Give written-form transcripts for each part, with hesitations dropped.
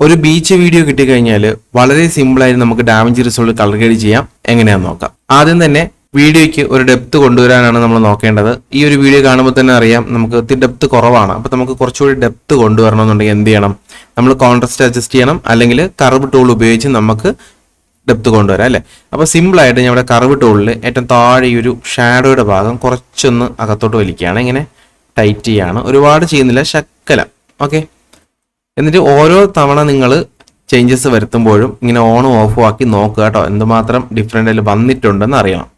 ഒരു beach video കിട്ടിക്കഴിഞ്ഞാൽ വളരെ സിമ്പിളായി നമുക്ക് ഡാവിഞ്ചി റിസോൾവ് കളർ ഗ്രേഡ് ചെയ്യാം. എങ്ങനെയാണെന്ന് നോക്കാം. ആദ്യം തന്നെ വീഡിയോയ്ക്ക് ഒരു ഡെപ്ത് കൊണ്ടുവരാനാണ് നമ്മൾ നോക്കേണ്ടത്. ഈ ഒരു വീഡിയോ കാണുമ്പോൾ തന്നെ അറിയാം നമുക്ക് ഒത്തിരി ഡെപ്ത് കുറവാണ്. അപ്പോൾ നമുക്ക് കുറച്ചുകൂടി ഡെപ്ത് കൊണ്ടുവരണമെന്നുണ്ടെങ്കിൽ എന്ത് ചെയ്യണം? നമ്മൾ കോൺട്രാസ്റ്റ് അഡ്ജസ്റ്റ് ചെയ്യണം, അല്ലെങ്കിൽ കർവ് ടൂൾ ഉപയോഗിച്ച് നമുക്ക് ഡെപ്ത് കൊണ്ടുവരാം അല്ലേ. അപ്പോൾ സിമ്പിളായിട്ട് ഞാൻ ഇവിടെ കർവ് ടൂളിൽ ഏറ്റവും താഴെ ഈ ഒരു ഷാഡോയുടെ ഭാഗം കുറച്ചൊന്ന് അകത്തോട്ട് വലിക്കുകയാണ്. ഇങ്ങനെ ടൈറ്റ് ചെയ്യാണ്, ഒരുപാട് ചെയ്യുന്നില്ല, ശക്കലം. ഓക്കെ, എന്നിട്ട് ഓരോ തവണ നിങ്ങൾ ചേഞ്ചസ് വരുത്തുമ്പോഴും ഇങ്ങനെ ഓണും ഓഫും ആക്കി നോക്കുക കേട്ടോ, എന്തുമാത്രം ഡിഫറെൻ്റ് അതിൽ വന്നിട്ടുണ്ടെന്ന് അറിയണം.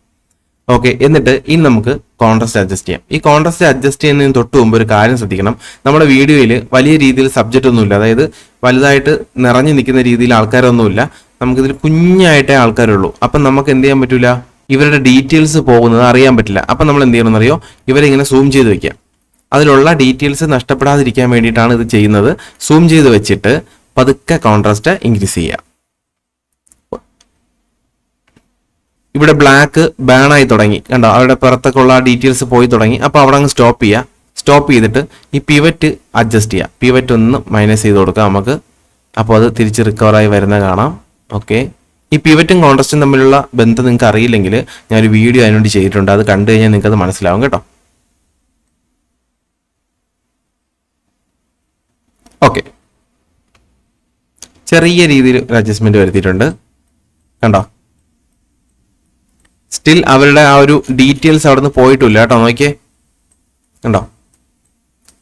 ഓക്കെ, എന്നിട്ട് ഇനി നമുക്ക് കോൺട്രാസ്റ്റ് അഡ്ജസ്റ്റ് ചെയ്യാം. ഈ കോൺട്രാസ്റ്റ് അഡ്ജസ്റ്റ് ചെയ്യുന്നതിന് തൊട്ട് മുമ്പ് ഒരു കാര്യം ശ്രദ്ധിക്കണം. നമ്മുടെ വീഡിയോയിൽ വലിയ രീതിയിൽ സബ്ജക്റ്റ് ഒന്നുമില്ല, അതായത് വലുതായിട്ട് നിറഞ്ഞു നിൽക്കുന്ന രീതിയിൽ ആൾക്കാരൊന്നുമില്ല. നമുക്കിതിൽ കുഞ്ഞായിട്ടേ ആൾക്കാരുള്ളൂ. അപ്പം നമുക്ക് എന്ത് ചെയ്യാൻ പറ്റില്ല, ഇവരുടെ ഡീറ്റെയിൽസ് പോകുന്നത് അറിയാൻ പറ്റില്ല. അപ്പം നമ്മൾ എന്ത് ചെയ്യണമെന്നറിയോ, ഇവരിങ്ങനെ സൂം ചെയ്ത് വെക്കാം. അതിലുള്ള ഡീറ്റെയിൽസ് നഷ്ടപ്പെടാതിരിക്കാൻ വേണ്ടിയിട്ടാണ് ഇത് ചെയ്യുന്നത്. സൂം ചെയ്ത് വെച്ചിട്ട് പതുക്കെ കോൺട്രാസ്റ്റ് ഇൻക്രീസ് ചെയ്യുക. ഇവിടെ ബ്ലാക്ക് ബാൺ ആയി തുടങ്ങി കണ്ടോ, അവിടെ പുറത്തൊക്കെ ഉള്ള ഡീറ്റെയിൽസ് പോയി തുടങ്ങി. അപ്പോൾ അവിടെ അങ്ങ് സ്റ്റോപ്പ് ചെയ്യുക. സ്റ്റോപ്പ് ചെയ്തിട്ട് ഈ പിവറ്റ് അഡ്ജസ്റ്റ് ചെയ്യുക. പിവറ്റ് ഒന്ന് മൈനസ് ചെയ്ത് കൊടുക്കുക നമുക്ക്. അപ്പോൾ അത് തിരിച്ച് റിക്കവറായി വരുന്ന കാണാം. ഓക്കെ, ഈ പിവറ്റും കോൺട്രാസ്റ്റും തമ്മിലുള്ള ബന്ധം നിങ്ങൾക്ക് അറിയില്ലെങ്കിൽ ഞാനൊരു വീഡിയോ അതിനുവേണ്ടി ചെയ്തിട്ടുണ്ട്, അത് കണ്ടു കഴിഞ്ഞാൽ നിങ്ങൾക്ക് അത് മനസ്സിലാവും കേട്ടോ. ഓക്കെ, ചെറിയ രീതിയിൽ ഒരു അഡ്ജസ്റ്റ്മെന്റ് വരുത്തിയിട്ടുണ്ട് കണ്ടോ. സ്റ്റിൽ അവരുടെ ആ ഒരു ഡീറ്റെയിൽസ് അവിടെ നിന്ന് പോയിട്ടില്ല കേട്ടോ, നോക്കിയേ കണ്ടോ.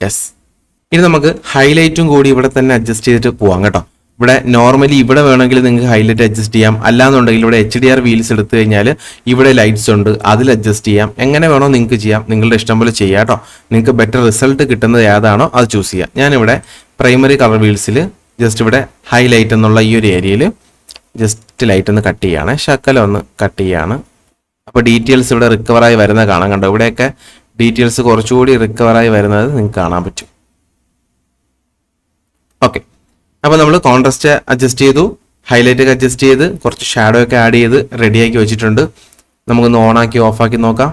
യെസ്, ഇനി നമുക്ക് ഹൈലൈറ്റും കൂടി ഇവിടെ തന്നെ അഡ്ജസ്റ്റ് ചെയ്തിട്ട് പോവാം കേട്ടോ. ഇവിടെ നോർമലി ഇവിടെ വേണമെങ്കിൽ നിങ്ങൾക്ക് ഹൈലൈറ്റ് അഡ്ജസ്റ്റ് ചെയ്യാം, അല്ലാന്നുണ്ടെങ്കിൽ ഇവിടെ HDR വീൽസ് എടുത്തു കഴിഞ്ഞാൽ ഇവിടെ ലൈറ്റ്സ് ഉണ്ട്, അതിൽ അഡ്ജസ്റ്റ് ചെയ്യാം. എങ്ങനെ വേണോ നിങ്ങൾക്ക് ചെയ്യാം, നിങ്ങളുടെ ഇഷ്ടം പോലെ ചെയ്യാം കേട്ടോ. നിങ്ങൾക്ക് ബെറ്റർ റിസൾട്ട് കിട്ടുന്നത് ഏതാണോ അത് ചൂസ് ചെയ്യാം. ഞാനിവിടെ പ്രൈമറി കളർ വീൽസിൽ ജസ്റ്റ് ഇവിടെ ഹൈലൈറ്റ് എന്നുള്ള ഈ ഒരു ഏരിയയിൽ ജസ്റ്റ് ലൈറ്റ് ഒന്ന് കട്ട് ചെയ്യുകയാണ്, ശകലം ഒന്ന് കട്ട് ചെയ്യുകയാണ്. അപ്പോൾ ഡീറ്റെയിൽസ് ഇവിടെ റിക്കവറായി വരുന്നത് കാണാം കണ്ടോ. ഇവിടെയൊക്കെ ഡീറ്റെയിൽസ് കുറച്ചുകൂടി റിക്കവറായി വരുന്നത് നിങ്ങൾക്ക് കാണാൻ പറ്റും. ഓക്കെ, അപ്പോൾ നമ്മൾ കോൺട്രാസ്റ്റ് അഡ്ജസ്റ്റ് ചെയ്തു, ഹൈലൈറ്റ് ഒക്കെ അഡ്ജസ്റ്റ് ചെയ്ത് കുറച്ച് ഷാഡോ ഒക്കെ ആഡ് ചെയ്ത് റെഡിയാക്കി വെച്ചിട്ടുണ്ട്. നമുക്കൊന്ന് ഓണാക്കി ഓഫാക്കി നോക്കാം.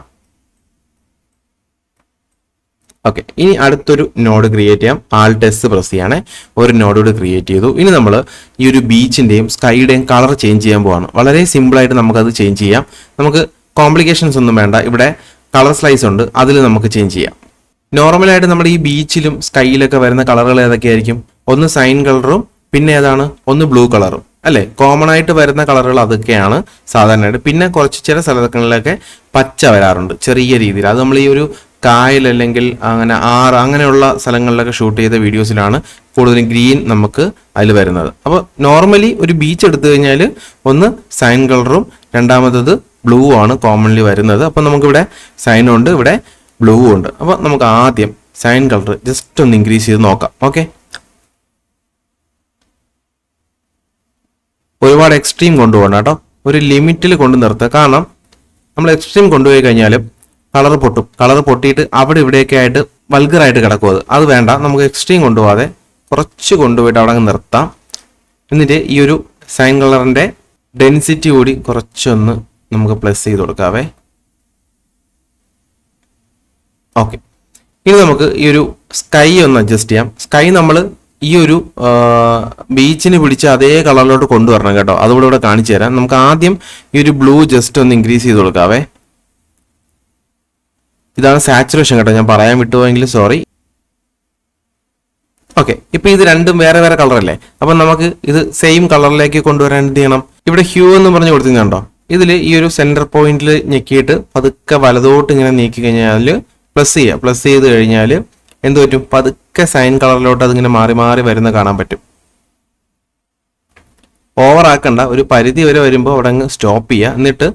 ഓക്കെ, ഇനി അടുത്തൊരു നോഡ് ക്രിയേറ്റ് ചെയ്യാം. ആൾട്ട് എസ് പ്രസ് ചെയ്യാണ്, ഒരു നോഡോട് ക്രിയേറ്റ് ചെയ്തു. ഇനി നമ്മൾ ഈ ഒരു ബീച്ചിൻ്റെയും സ്കൈയുടെയും കളർ ചേഞ്ച് ചെയ്യാൻ പോവാണ്. വളരെ സിമ്പിളായിട്ട് നമുക്കത് ചേഞ്ച് ചെയ്യാം. നമുക്ക് കോംപ്ലിക്കേഷൻസ് ഒന്നും വേണ്ട. ഇവിടെ കളർ സ്ലൈസ് ഉണ്ട്, അതിൽ നമുക്ക് ചേഞ്ച് ചെയ്യാം. നോർമലായിട്ട് നമ്മുടെ ഈ ബീച്ചിലും സ്കൈയിലൊക്കെ വരുന്ന കളറുകൾ ഏതൊക്കെയായിരിക്കും? ഒന്ന് സൈൻ കളറും പിന്നെ ഏതാണ്, ഒന്ന് ബ്ലൂ കളറും അല്ലേ. കോമൺ ആയിട്ട് വരുന്ന കളറുകൾ അതൊക്കെയാണ് സാധാരണയായിട്ട്. പിന്നെ കുറച്ച് ചില സ്ഥലങ്ങളിലൊക്കെ പച്ച വരാറുണ്ട് ചെറിയ രീതിയിൽ. അത് നമ്മൾ ഈ ഒരു കായൽ അല്ലെങ്കിൽ അങ്ങനെ അങ്ങനെയുള്ള സ്ഥലങ്ങളിലൊക്കെ ഷൂട്ട് ചെയ്ത വീഡിയോസിലാണ് കൂടുതലും ഗ്രീൻ നമുക്ക് അതിൽ വരുന്നത്. അപ്പോൾ നോർമലി ഒരു ബീച്ച് എടുത്തു കഴിഞ്ഞാൽ ഒന്ന് സൈൻ കളറും രണ്ടാമത്തത് ബ്ലൂ ആണ് കോമൺലി വരുന്നത്. അപ്പോൾ നമുക്കിവിടെ സൈനും ഉണ്ട്, ഇവിടെ ബ്ലൂ ഉണ്ട്. അപ്പോൾ നമുക്ക് ആദ്യം സൈൻ കളർ ജസ്റ്റ് ഒന്ന് ഇൻക്രീസ് ചെയ്ത് നോക്കാം. ഓക്കെ, ഒരുപാട് എക്സ്ട്രീം കൊണ്ടുപോകണം കേട്ടോ, ഒരു ലിമിറ്റിൽ കൊണ്ട് നിർത്തുക. കാരണം നമ്മൾ എക്സ്ട്രീം കൊണ്ടുപോയി കഴിഞ്ഞാൽ കളർ പൊട്ടും. കളർ പൊട്ടിയിട്ട് അവിടെ ഇവിടെയൊക്കെ ആയിട്ട് വൾഗറായിട്ട് കിടക്കും. അത് വേണ്ട, നമുക്ക് എക്സ്ട്രീം കൊണ്ടുപോകാതെ കുറച്ച് കൊണ്ടുപോയിട്ട് അവിടെ അങ്ങ് നിർത്താം. എന്നിട്ട് ഈ ഒരു സൈൻ കളറിൻ്റെ ഡെൻസിറ്റി കൂടി കുറച്ചൊന്ന് നമുക്ക് പ്ലസ് ചെയ്ത് കൊടുക്കാവേ. ഓക്കെ, ഇനി നമുക്ക് ഈ ഒരു സ്കൈ ഒന്ന് അഡ്ജസ്റ്റ് ചെയ്യാം. സ്കൈ നമ്മൾ ഈ ഒരു ബീച്ചിന് പിടിച്ച് അതേ കളറിലോട്ട് കൊണ്ടുവരണം കേട്ടോ. അതുകൂടെ ഇവിടെ കാണിച്ചു തരാം. നമുക്ക് ആദ്യം ഈ ഒരു ബ്ലൂ ജസ്റ്റ് ഒന്ന് ഇൻക്രീസ് ചെയ്ത് കൊടുക്കാവേ. ഇതാണ് സാച്ചുറേഷൻ കേട്ടോ, ഞാൻ പറയാൻ വിട്ടുപോയെങ്കിൽ സോറി. ഓക്കെ, ഇപ്പൊ ഇത് രണ്ടും വേറെ വേറെ കളറല്ലേ. അപ്പം നമുക്ക് ഇത് സെയിം കളറിലേക്ക് കൊണ്ടുവരാൻ എന്ത് ചെയ്യണം? ഇവിടെ ഹ്യൂ എന്ന് പറഞ്ഞ് കൊടുത്തിട്ടുണ്ടോ, ഇതിൽ ഈ ഒരു സെന്റർ പോയിന്റിൽ ഞെക്കിയിട്ട് പതുക്കെ വലതോട്ട് ഇങ്ങനെ നീക്കി കഴിഞ്ഞാൽ പ്ലസ് ചെയ്യുക. പ്ലസ് ചെയ്ത് കഴിഞ്ഞാൽ എന്ത് പറ്റും? പതുക്കെ സൈൻ കളറിലോട്ട് അതിങ്ങനെ മാറി മാറി വരുന്ന കാണാൻ പറ്റും. ഓവർ ആക്കണ്ട, ഒരു പരിധി വരെ വരുമ്പോൾ അവിടെ അങ്ങ് സ്റ്റോപ്പ് ചെയ്യുക. എന്നിട്ട്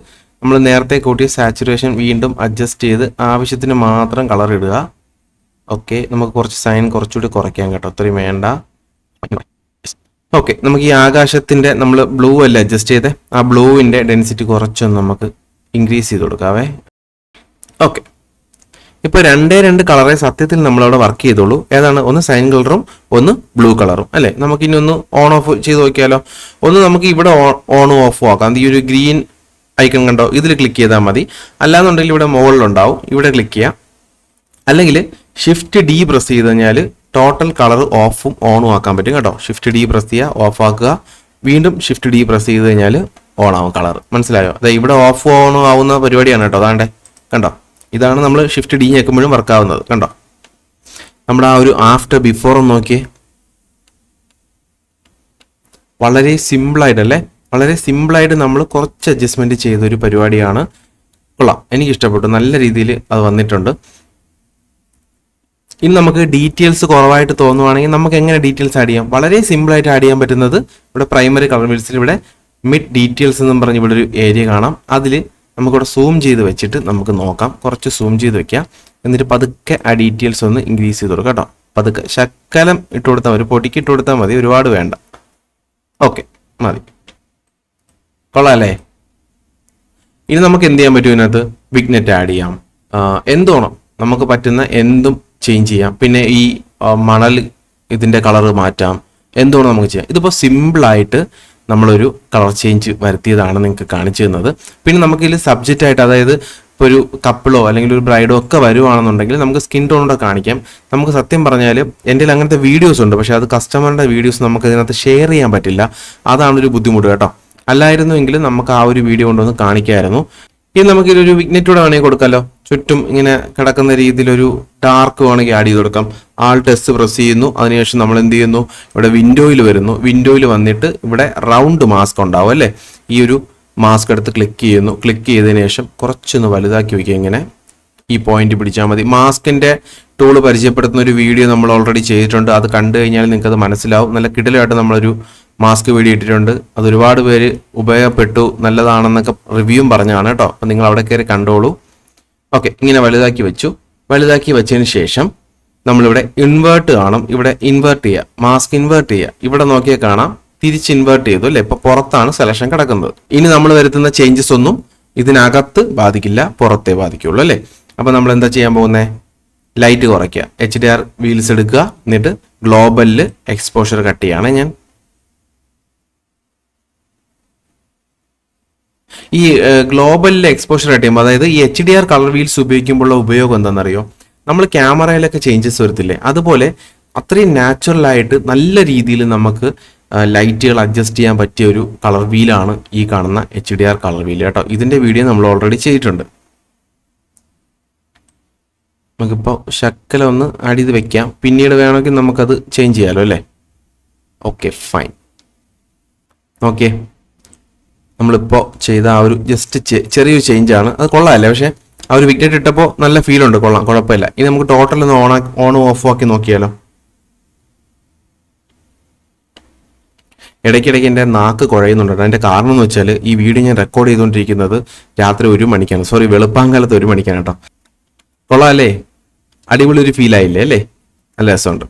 നമ്മൾ നേരത്തെ കൂട്ടിയ സാച്ചുറേഷൻ വീണ്ടും അഡ്ജസ്റ്റ് ചെയ്ത് ആവശ്യത്തിന് മാത്രം കളർ ഇടുക. ഓക്കെ, നമുക്ക് കുറച്ച് സൈൻ കുറച്ചുകൂടി കുറയ്ക്കാം കേട്ടോ, അത്രയും വേണ്ട. ഓക്കെ, നമുക്ക് ഈ ആകാശത്തിന്റെ നമ്മൾ ബ്ലൂ അല്ലേ അഡ്ജസ്റ്റ് ചെയ്തേ, ആ ബ്ലൂവിന്റെ ഡെൻസിറ്റി കുറച്ചൊന്ന് നമുക്ക് ഇൻക്രീസ് ചെയ്ത് കൊടുക്കാവേ. ഓക്കെ, ഇപ്പോൾ രണ്ട് കളറെ സത്യത്തിൽ നമ്മളവിടെ വർക്ക് ചെയ്തോളൂ. ഏതാണ്? ഒന്ന് സൈൻ കളറും ഒന്ന് ബ്ലൂ കളറും അല്ലേ. നമുക്ക് ഇനി ഒന്ന് ഓൺ ഓഫ് ചെയ്ത് നോക്കിയാലോ. ഒന്ന് നമുക്ക് ഇവിടെ ഓണും ഓഫും ആക്കാം. ഈ ഒരു ഗ്രീൻ ഐക്കൺ കണ്ടോ, ഇതിൽ ക്ലിക്ക് ചെയ്താൽ മതി. അല്ലാന്നുണ്ടെങ്കിൽ ഇവിടെ മുകളിലുണ്ടാവും, ഇവിടെ ക്ലിക്ക് ചെയ്യാം. അല്ലെങ്കിൽ ഷിഫ്റ്റ് D പ്രസ് ചെയ്ത് കഴിഞ്ഞാൽ ടോട്ടൽ കളർ ഓഫും ഓണും ആക്കാൻ പറ്റും കേട്ടോ. ഷിഫ്റ്റ് ഡി പ്രസ് ചെയ്യുക, ഓഫ് ആക്കുക, വീണ്ടും ഷിഫ്റ്റ് ഡി പ്രസ് ചെയ്ത് കഴിഞ്ഞാൽ ഓൺ ആവും കളർ. മനസ്സിലായോ? അതെ, ഇവിടെ ഓഫ് ഓണും ആവുന്ന പരിപാടിയാണ് കേട്ടോ. അതാണ്ടേ കണ്ടോ, ഇതാണ് നമ്മൾ ഷിഫ്റ്റ് ഡി ഞെക്കുമ്പോഴും വർക്കാവുന്നത്. കണ്ടോ, നമ്മുടെ ആ ഒരു ആഫ്റ്റർ ബിഫോർ ഒന്ന് നോക്കിയേ. വളരെ സിമ്പിളായിട്ടല്ലേ, വളരെ സിമ്പിളായിട്ട് നമ്മൾ കുറച്ച് അഡ്ജസ്റ്റ്മെന്റ് ചെയ്തൊരു പരിപാടിയാണ്. കൊള്ളാം, എനിക്ക് ഇഷ്ടപ്പെട്ടു, നല്ല രീതിയിൽ അത് വന്നിട്ടുണ്ട്. ഇനി നമുക്ക് ഡീറ്റെയിൽസ് കുറവായിട്ട് തോന്നുവാണെങ്കിൽ നമുക്ക് എങ്ങനെ ഡീറ്റെയിൽസ് ആഡ് ചെയ്യാം? വളരെ സിമ്പിളായിട്ട് ആഡ് ചെയ്യാൻ പറ്റുന്നത് ഇവിടെ പ്രൈമറി കളർ വീൽസിൽ ഇവിടെ മിഡ് ഡീറ്റെയിൽസ് എന്നും പറഞ്ഞ് ഇവിടെ ഒരു ഏരിയ കാണാം. അതിൽ നമുക്കിവിടെ സൂം ചെയ്ത് വെച്ചിട്ട് നമുക്ക് നോക്കാം. കുറച്ച് സൂം ചെയ്ത് വെക്കാം, എന്നിട്ട് പതുക്കെ ആ ഡീറ്റെയിൽസ് ഒന്ന് ഇൻക്രീസ് ചെയ്ത് കൊടുക്കാം കേട്ടോ. പതുക്കെ ശക്കലം ഇട്ട് കൊടുത്താൽ മതി, പൊട്ടിക്ക് ഇട്ട് കൊടുത്താൽ മതി, ഒരുപാട് വേണ്ട. ഓക്കെ, മതി. കൊള്ളാം അല്ലേ? ഇനി നമുക്ക് എന്ത് ചെയ്യാൻ പറ്റും? ഇതിനകത്ത് വിഗ്നെറ്റ് ആഡ് ചെയ്യാം, എന്തോണം നമുക്ക് പറ്റുന്ന എന്തും ചേഞ്ച് ചെയ്യാം. പിന്നെ ഈ മണൽ ഇതിന്റെ കളർ മാറ്റാം, എന്തോണം നമുക്ക് ചെയ്യാം. ഇതിപ്പോൾ സിമ്പിളായിട്ട് നമ്മളൊരു കളർ ചേഞ്ച് വരുത്തിയതാണ് നിങ്ങൾക്ക് കാണിച്ചു തന്നത്. പിന്നെ നമുക്ക് ഇതിൽ സബ്ജക്റ്റ് ആയിട്ട്, അതായത് ഇപ്പോൾ ഒരു കപ്പിളോ അല്ലെങ്കിൽ ഒരു ബ്രൈഡോ ഒക്കെ വരുവാണെന്നുണ്ടെങ്കിൽ നമുക്ക് സ്കിൻ ടോണോടെ കാണിക്കാം. നമുക്ക് സത്യം പറഞ്ഞാൽ എൻ്റെ കയ്യിൽ അങ്ങനത്തെ വീഡിയോസ് ഉണ്ട്, പക്ഷേ അത് കസ്റ്റമറിൻ്റെ വീഡിയോസ് നമുക്ക് ഇതിനകത്ത് ഷെയർ ചെയ്യാൻ പറ്റില്ല. അതാണൊരു ബുദ്ധിമുട്ട് കേട്ടോ. അല്ലായിരുന്നുവെങ്കിൽ നമുക്ക് ആ ഒരു വീഡിയോ കൊണ്ടൊന്ന് കാണിക്കാമായിരുന്നു. ഇനി നമുക്ക് ഇതിലൊരു വിഗ്നെറ്റൂടെ വേണമെങ്കിൽ കൊടുക്കാമല്ലോ. ചുറ്റും ഇങ്ങനെ കിടക്കുന്ന രീതിയിലൊരു ഡാർക്ക് വേണമെങ്കിൽ ആഡ് ചെയ്ത് കൊടുക്കാം. ആൾട്ട് എസ് പ്രസ് ചെയ്യുന്നു, അതിനുശേഷം നമ്മൾ എന്ത് ചെയ്യുന്നു, ഇവിടെ വിൻഡോയിൽ വരുന്നു. വിൻഡോയിൽ വന്നിട്ട് ഇവിടെ റൗണ്ട് മാസ്ക് ഉണ്ടാവും അല്ലേ. ഈ ഒരു മാസ്ക് എടുത്ത് ക്ലിക്ക് ചെയ്യുന്നു. ക്ലിക്ക് ചെയ്തതിന് ശേഷം കുറച്ചൊന്ന് വലുതാക്കി വയ്ക്കുക. ഇങ്ങനെ ഈ പോയിന്റ് പിടിച്ചാൽ മതി. മാസ്കിന്റെ ടൂള് പരിചയപ്പെടുത്തുന്ന ഒരു വീഡിയോ നമ്മൾ ഓൾറെഡി ചെയ്തിട്ടുണ്ട്. അത് കണ്ടു കഴിഞ്ഞാൽ നിങ്ങൾക്ക് അത് മനസ്സിലാവും. നല്ല കിടിലായിട്ട് നമ്മളൊരു മാസ്ക് വീഡിയോ ഇട്ടിട്ടുണ്ട്. അത് ഒരുപാട് പേര് ഉപയോഗപ്പെട്ടു, നല്ലതാണെന്നൊക്കെ റിവ്യൂവും പറഞ്ഞാണ് കേട്ടോ. അപ്പം നിങ്ങൾ അവിടെ കയറി കണ്ടോളൂ. ഓക്കെ, ഇങ്ങനെ വലുതാക്കി വെച്ചു. വലുതാക്കി വെച്ചതിന് ശേഷം നമ്മളിവിടെ ഇൻവേർട്ട് കാണും. ഇവിടെ ഇൻവേർട്ട് ചെയ്യുക, മാസ്ക് ഇൻവേർട്ട് ചെയ്യുക. ഇവിടെ നോക്കിയാൽ കാണാം തിരിച്ച് ഇൻവേർട്ട് ചെയ്തു അല്ലേ. ഇപ്പൊ പുറത്താണ് സെലക്ഷൻ കിടക്കുന്നത്. ഇനി നമ്മൾ വരുത്തുന്ന ചേഞ്ചസ് ഒന്നും ഇതിനകത്ത് ബാധിക്കില്ല, പുറത്തേ ബാധിക്കുള്ളൂ അല്ലേ. അപ്പൊ നമ്മൾ എന്താ ചെയ്യാൻ പോകുന്നത്? ലൈറ്റ് കുറയ്ക്കുക, HDR വീൽസ് എടുക്കുക, എന്നിട്ട് ഗ്ലോബലില് എക്സ്പോഷർ കട്ട് ചെയ്യാണ് ഞാൻ. ഈ ഗ്ലോബലിൽ എക്സ്പോഷർ കട്ട് ചെയ്യുമ്പോൾ, അതായത് ഈ HDR കളർ വീൽസ് ഉപയോഗിക്കുമ്പോഴുള്ള ഉപയോഗം എന്താണെന്നറിയോ? നമ്മൾ ക്യാമറയിലൊക്കെ ചേഞ്ചസ് വരത്തില്ലേ, അതുപോലെ അത്രയും നാച്ചുറലായിട്ട് നല്ല രീതിയിൽ നമുക്ക് ലൈറ്റുകൾ അഡ്ജസ്റ്റ് ചെയ്യാൻ പറ്റിയ ഒരു കളർ വീലാണ് ഈ കാണുന്ന HDR കളർ വീൽ കേട്ടോ. ഇതിന്റെ വീഡിയോ നമ്മൾ ഓൾറെഡി ചെയ്തിട്ടുണ്ട്. നമുക്കിപ്പോൾ ശക്കല ഒന്ന് ആഡ് ചെയ്ത് വെക്കാം. പിന്നീട് വേണമെങ്കിൽ നമുക്കത് ചേഞ്ച് ചെയ്യാമല്ലോ അല്ലേ. Okay, fine. ഓക്കെ, നമ്മളിപ്പോൾ ചെയ്ത ആ ഒരു ജസ്റ്റ് ചെറിയൊരു ചേഞ്ചാണ്. അത് കൊള്ളാമല്ലേ? പക്ഷേ ആ ഒരു വിഗ്നെറ്റ് ഇട്ടപ്പോൾ നല്ല ഫീൽ ഉണ്ട്, കൊള്ളാം, കുഴപ്പമില്ല. ഇനി നമുക്ക് ടോട്ടൽ ഒന്ന് ഓണും ഓഫും ആക്കി നോക്കിയാലോ. ഇടയ്ക്കിടയ്ക്ക് എൻ്റെ നാക്ക് കുഴയുന്നുണ്ട്. അതിൻ്റെ കാരണം എന്ന് വെച്ചാൽ ഈ വീഡിയോ ഞാൻ റെക്കോർഡ് ചെയ്തുകൊണ്ടിരിക്കുന്നത് രാത്രി 1 മണിക്കാണ്, സോറി വെളുപ്പാങ്കാലത്ത് 1 മണിക്കാണ് കേട്ടോ. കൊള്ളാം അല്ലേ? അടിപൊളി ഒരു ഫീൽ ആയില്ലേ അല്ലേ? നല്ല രസമുണ്ട്.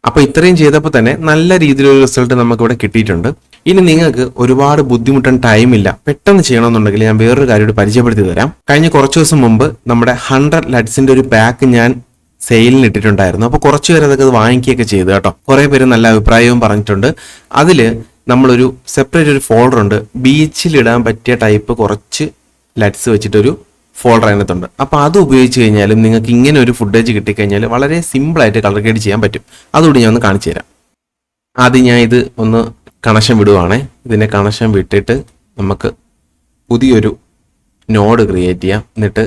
അപ്പോൾ ഇത്രയും ചെയ്തപ്പോൾ തന്നെ നല്ല രീതിയിലൊരു റിസൾട്ട് നമുക്കിവിടെ കിട്ടിയിട്ടുണ്ട്. ഇനി നിങ്ങൾക്ക് ഒരുപാട് ബുദ്ധിമുട്ടാൻ ടൈമില്ല, പെട്ടെന്ന് ചെയ്യണമെന്നുണ്ടെങ്കിൽ ഞാൻ വേറൊരു കാര്യം പരിചയപ്പെടുത്തി തരാം. കഴിഞ്ഞ കുറച്ച് ദിവസം മുമ്പ് നമ്മുടെ 100 ലഡ്സിന്റെ ഒരു പാക്ക് ഞാൻ സെയിലിന് ഇട്ടിട്ടുണ്ടായിരുന്നു. അപ്പോൾ കുറച്ച് പേര് അതൊക്കെ വാങ്ങിക്കുകയൊക്കെ ചെയ്തു കേട്ടോ. കുറെ പേര് നല്ല അഭിപ്രായവും പറഞ്ഞിട്ടുണ്ട്. അതിൽ നമ്മളൊരു സെപ്പറേറ്റ് ഒരു ഫോൾഡർ ഉണ്ട്, ബീച്ചിലിടാൻ പറ്റിയ ടൈപ്പ് കുറച്ച് ലഡ്സ് വെച്ചിട്ടൊരു ഫോൾഡർ അതിനകത്തുണ്ട്. അപ്പോൾ അത് ഉപയോഗിച്ച് കഴിഞ്ഞാലും നിങ്ങൾക്ക് ഇങ്ങനെ ഒരു ഫുട്ടേജ് കിട്ടിക്കഴിഞ്ഞാൽ വളരെ സിമ്പിളായിട്ട് കളർ ഗ്രേഡ് ചെയ്യാൻ പറ്റും. അതുകൂടി ഞാൻ ഒന്ന് കാണിച്ചു തരാം. ആദ്യം ഞാൻ ഇത് ഒന്ന് കണക്ഷൻ വിടുവാണേ. ഇതിനെ കണക്ഷൻ വിട്ടിട്ട് നമുക്ക് പുതിയൊരു നോഡ് ക്രിയേറ്റ് ചെയ്യാം. എന്നിട്ട്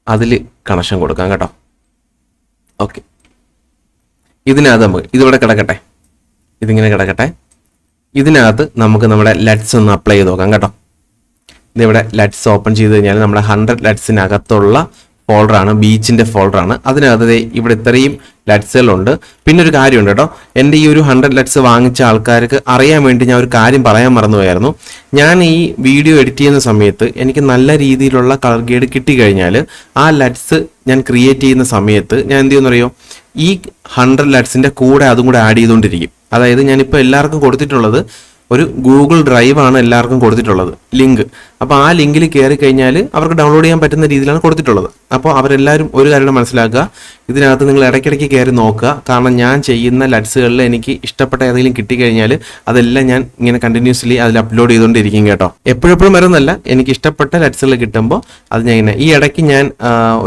അതിൽ കണക്ഷൻ കൊടുക്കാം കേട്ടോ. ഓക്കെ, ഇതിനകത്ത് നമുക്ക് ഇതിവിടെ കിടക്കട്ടെ, ഇതിങ്ങനെ കിടക്കട്ടെ. ഇതിനകത്ത് നമുക്ക് നമ്മുടെ ലഡ്സ് ഒന്ന് അപ്ലൈ ചെയ്ത് നോക്കാം കേട്ടോ. ഇതിവിടെ ലഡ്സ് ഓപ്പൺ ചെയ്ത് കഴിഞ്ഞാൽ നമ്മുടെ 100 ലഡ്സിനകത്തുള്ള ഫോൾഡറാണ്, ബീച്ചിന്റെ ഫോൾഡറാണ്. അതിനകത്ത് ഇവിടെ ഇത്രയും ലഡ്സുകളുണ്ട്. പിന്നെ ഒരു കാര്യമുണ്ട് കേട്ടോ, എൻ്റെ ഈ ഒരു 100 ലഡ്സ് വാങ്ങിച്ച ആൾക്കാർക്ക് അറിയാൻ വേണ്ടി ഞാൻ ഒരു കാര്യം പറയാൻ മറന്നുപോയായിരുന്നു. ഞാൻ ഈ വീഡിയോ എഡിറ്റ് ചെയ്യുന്ന സമയത്ത് എനിക്ക് നല്ല രീതിയിലുള്ള കളർ ഗ്രേഡ് കിട്ടിക്കഴിഞ്ഞാൽ ആ ലഡ്സ് ഞാൻ ക്രിയേറ്റ് ചെയ്യുന്ന സമയത്ത് ഞാൻ എന്ത് ചെയ്യുമെന്നറിയോ, ഈ 100 ലഡ്സിന്റെ കൂടെ അതും കൂടെ ആഡ് ചെയ്തുകൊണ്ടിരിക്കും. അതായത് ഞാനിപ്പോൾ എല്ലാവർക്കും കൊടുത്തിട്ടുള്ളത് ഒരു ഗൂഗിൾ ഡ്രൈവ് ആണ് എല്ലാവർക്കും കൊടുത്തിട്ടുള്ളത് ലിങ്ക്. അപ്പോൾ ആ ലിങ്കിൽ കയറി കഴിഞ്ഞാൽ അവർക്ക് ഡൗൺലോഡ് ചെയ്യാൻ പറ്റുന്ന രീതിയിലാണ് കൊടുത്തിട്ടുള്ളത്. അപ്പോൾ അവരെല്ലാവരും ഒരു കാര്യം മനസ്സിലാക്കുക, ഇതിനകത്ത് നിങ്ങൾ ഇടയ്ക്കിടയ്ക്ക് കയറി നോക്കുക. കാരണം ഞാൻ ചെയ്യുന്ന ലഡ്സുകളിൽ എനിക്ക് ഇഷ്ടപ്പെട്ട ഏതെങ്കിലും കിട്ടിക്കഴിഞ്ഞാൽ അതെല്ലാം ഞാൻ ഇങ്ങനെ കണ്ടിന്യൂസ്ലി അതിൽ അപ്ലോഡ് ചെയ്തുകൊണ്ടിരിക്കും കേട്ടോ. എപ്പോഴെപ്പോഴും വരുന്നല്ല, എനിക്ക് ഇഷ്ടപ്പെട്ട ലഡ്സുകൾ കിട്ടുമ്പോൾ അത് ഞാൻ ഇങ്ങനെ ഈ ഇടയ്ക്ക് ഞാൻ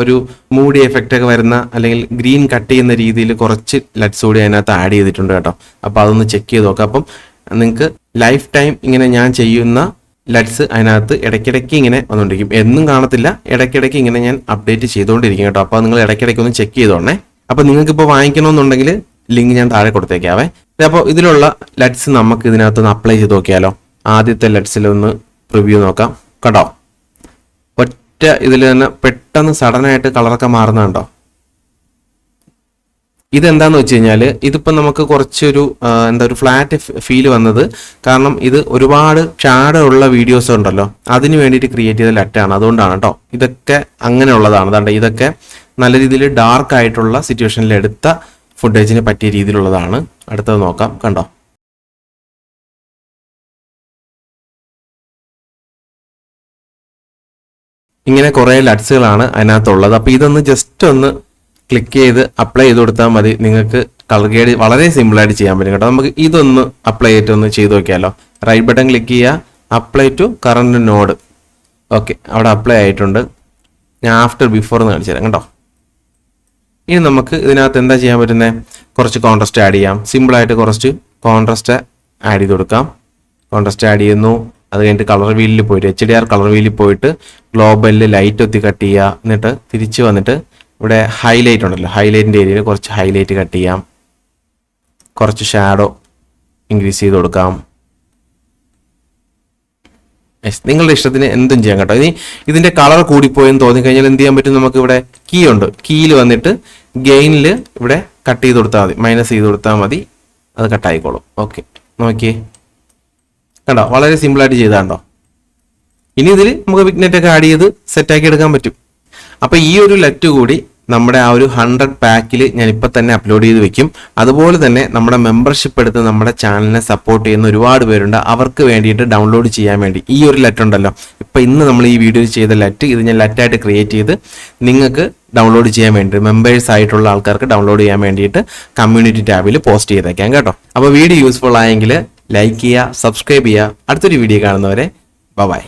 ഒരു മൂഡി എഫക്റ്റ് ഒക്കെ വരുന്ന അല്ലെങ്കിൽ ഗ്രീൻ കട്ട് ചെയ്യുന്ന രീതിയിൽ കുറച്ച് ലഡ്സ് കൂടി അതിനകത്ത് ആഡ് ചെയ്തിട്ടുണ്ട് കേട്ടോ. അപ്പോൾ അതൊന്ന് ചെക്ക് ചെയ്ത് നോക്കാം. അപ്പം നിങ്ങൾക്ക് ലൈഫ് ടൈം ഇങ്ങനെ ഞാൻ ചെയ്യുന്ന ലഡ്സ് അതിനകത്ത് ഇടയ്ക്കിടയ്ക്ക് ഇങ്ങനെ വന്നുകൊണ്ടിരിക്കും. എന്നും കാണത്തില്ല, ഇടയ്ക്കിടയ്ക്ക് ഇങ്ങനെ ഞാൻ അപ്ഡേറ്റ് ചെയ്തുകൊണ്ടിരിക്കും കേട്ടോ. അപ്പോൾ നിങ്ങൾ ഇടയ്ക്കിടയ്ക്ക് ഒന്ന് ചെക്ക് ചെയ്തോണേ. അപ്പോൾ നിങ്ങൾക്കിപ്പോൾ വാങ്ങിക്കണമെന്നുണ്ടെങ്കിൽ ലിങ്ക് ഞാൻ താഴെ കൊടുത്തേക്കാവേ. അപ്പോൾ ഇതിലുള്ള ലഡ്സ് നമുക്ക് ഇതിനകത്തൊന്ന് അപ്ലൈ ചെയ്ത് നോക്കിയാലോ. ആദ്യത്തെ ലഡ്സിലൊന്ന് പ്രിവ്യൂ നോക്കാം. കണ്ടോ, ഒറ്റ ഇതിൽ തന്നെ പെട്ടെന്ന് സഡനായിട്ട് കളറൊക്കെ മാറുന്നുണ്ടോ. ഇതെന്താന്ന് വെച്ച് കഴിഞ്ഞാൽ ഇതിപ്പോൾ നമുക്ക് കുറച്ചൊരു ഒരു ഫ്ലാറ്റ് ഫീൽ വന്നത് കാരണം ഇത് ഒരുപാട് ഷാഡോ വീഡിയോസ് ഉണ്ടല്ലോ, അതിന് വേണ്ടിയിട്ട് ക്രിയേറ്റ് ചെയ്ത ലറ്റാണ്. അതുകൊണ്ടാണ് കേട്ടോ. ഇതൊക്കെ അങ്ങനെയുള്ളതാണ്. അതുകൊണ്ട് ഇതൊക്കെ നല്ല രീതിയിൽ ഡാർക്ക് ആയിട്ടുള്ള സിറ്റുവേഷനിൽ എടുത്ത ഫുട്ടേജിന് പറ്റിയ രീതിയിലുള്ളതാണ്. അടുത്തത് നോക്കാം. കണ്ടോ, ഇങ്ങനെ കുറേ ലഡ്സുകളാണ് അതിനകത്തുള്ളത്. അപ്പോൾ ഇതൊന്ന് ജസ്റ്റ് ഒന്ന് ക്ലിക്ക് ചെയ്ത് അപ്ലൈ ചെയ്ത് കൊടുത്താൽ മതി. നിങ്ങൾക്ക് കളർ ഗ്രേഡ് വളരെ സിമ്പിളായിട്ട് ചെയ്യാൻ പറ്റും കേട്ടോ. നമുക്ക് ഇതൊന്ന് അപ്ലൈ ചെയ്തിട്ടൊന്ന് ചെയ്ത് നോക്കിയാലോ. റൈറ്റ് ബട്ടൺ ക്ലിക്ക് ചെയ്യുക, apply to current node. Okay, അവിടെ അപ്ലൈ ആയിട്ടുണ്ട്. ഞാൻ ആഫ്റ്റർ ബിഫോർ എന്ന് കാണിച്ചു തരാം കേട്ടോ. ഇനി നമുക്ക് ഇതിനകത്ത് എന്താ ചെയ്യാൻ പറ്റുന്നത്, കുറച്ച് കോൺട്രാസ്റ്റ് ആഡ് ചെയ്യാം. സിമ്പിളായിട്ട് കുറച്ച് കോൺട്രാസ്റ്റ് ആഡ് ചെയ്ത് കൊടുക്കാം. കോൺട്രാസ്റ്റ് ആഡ് ചെയ്യുന്നു. അത് കഴിഞ്ഞിട്ട് കളർ വീലിൽ പോയിട്ട് HDR കളർ വീലിൽ പോയിട്ട് ഗ്ലോബലിൽ ലൈറ്റ് ഒത്തി കട്ട് ചെയ്യുക. എന്നിട്ട് തിരിച്ച് വന്നിട്ട് ഇവിടെ ഹൈലൈറ്റ് ഉണ്ടല്ലോ, ഹൈലൈറ്റിൻ്റെ ഏരിയയിൽ കുറച്ച് ഹൈലൈറ്റ് കട്ട് ചെയ്യാം. കുറച്ച് ഷാഡോ ഇൻക്രീസ് ചെയ്ത് കൊടുക്കാം. നിങ്ങളുടെ ഇഷ്ടത്തിന് എന്തും ചെയ്യാം കേട്ടോ. ഇനി ഇതിൻ്റെ കളർ കൂടിപ്പോയെന്ന് തോന്നിക്കഴിഞ്ഞാൽ എന്ത് ചെയ്യാൻ പറ്റും, നമുക്ക് ഇവിടെ കീ ഉണ്ട്. കീയിൽ വന്നിട്ട് ഗെയിനിൽ ഇവിടെ കട്ട് ചെയ്ത് കൊടുത്താൽ മതി, മൈനസ് ചെയ്ത് കൊടുത്താൽ മതി, അത് കട്ടായിക്കോളും. ഓക്കെ, നോക്കിയേ കണ്ടോ, വളരെ സിമ്പിളായിട്ട് ചെയ്താണ്ടോ. ഇനി ഇതിൽ നമുക്ക് വിഗ്നെറ്റ് ഒക്കെ ആഡ് ചെയ്ത് സെറ്റാക്കി എടുക്കാൻ പറ്റും. അപ്പോൾ ഈ ഒരു ലെറ്റ് കൂടി നമ്മുടെ ആ ഒരു 100 പാക്കിൽ ഞാൻ ഇപ്പം തന്നെ അപ്ലോഡ് ചെയ്ത് വെക്കും. അതുപോലെ തന്നെ നമ്മുടെ മെമ്പർഷിപ്പ് എടുത്ത് നമ്മുടെ ചാനലിനെ സപ്പോർട്ട് ചെയ്യുന്ന ഒരുപാട് പേരുണ്ട്. അവർക്ക് വേണ്ടിയിട്ട് ഡൗൺലോഡ് ചെയ്യാൻ വേണ്ടി ഈ ഒരു ലെറ്റ് ഉണ്ടല്ലോ, ഇപ്പം ഇന്ന് നമ്മൾ ഈ വീഡിയോയിൽ ചെയ്ത ലെറ്റ്, ഇത് ഞാൻ ലെറ്റായിട്ട് ക്രിയേറ്റ് ചെയ്ത് നിങ്ങൾക്ക് ഡൗൺലോഡ് ചെയ്യാൻ വേണ്ടി മെമ്പേഴ്സ് ആയിട്ടുള്ള ആൾക്കാർക്ക് ഡൗൺലോഡ് ചെയ്യാൻ വേണ്ടിയിട്ട് കമ്മ്യൂണിറ്റി ടാബിൽ പോസ്റ്റ് ചെയ്തേക്കാം കേട്ടോ. അപ്പോൾ വീഡിയോ യൂസ്ഫുൾ ആയെങ്കിൽ ലൈക്ക് ചെയ്യുക, സബ്സ്ക്രൈബ് ചെയ്യുക. അടുത്തൊരു വീഡിയോ കാണുന്നവരെ ബൈ.